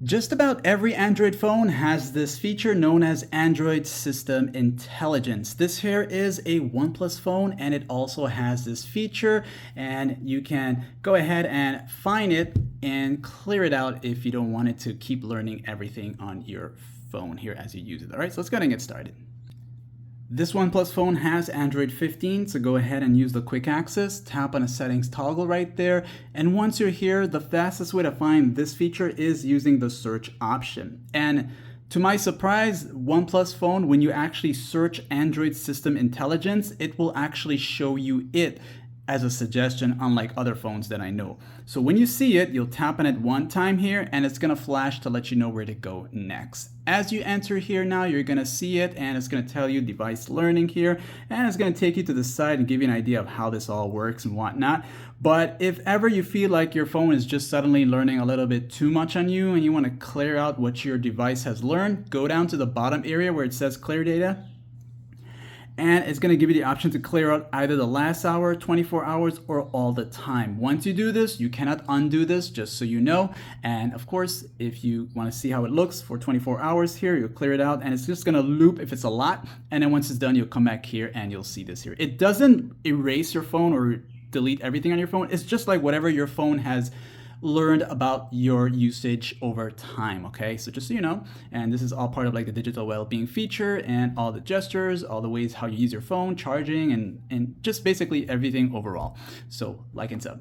Just about every Android phone has this feature known as Android System Intelligence. This here is a OnePlus phone and it also has this feature, and you can go ahead and find it and clear it out if you don't want it to keep learning everything on your phone here as you use it. All right, so let's go ahead and get started. This OnePlus phone has Android 15, so go ahead and use the quick access, tap on a settings toggle right there, and once you're here, the fastest way to find this feature is using the search option. And to my surprise, OnePlus phone, when you actually search Android System Intelligence, it will actually show you it as a suggestion, unlike other phones that I know. So when you see it, you'll tap on it one time here and it's gonna flash to let you know where to go next. As you enter here now, you're gonna see it and it's gonna tell you device learning here, and it's gonna take you to the side and give you an idea of how this all works and whatnot. But if ever you feel like your phone is just suddenly learning a little bit too much on you and you wanna clear out what your device has learned, go down to the bottom area where it says clear data, and it's going to give you the option to clear out either the last hour, 24 hours, or all the time. Once you do this, you cannot undo this, just so you know. And of course, if you want to see how it looks for 24 hours here, you'll clear it out and it's just going to loop if it's a lot. And then once it's done, you'll come back here and you'll see this here. It doesn't erase your phone or delete everything on your phone. It's just like whatever your phone has learned about your usage over time. Okay, so just so you know, and this is all part of like the digital well-being feature and all the gestures, all the ways how you use your phone, charging, and just basically everything overall. So like and sub.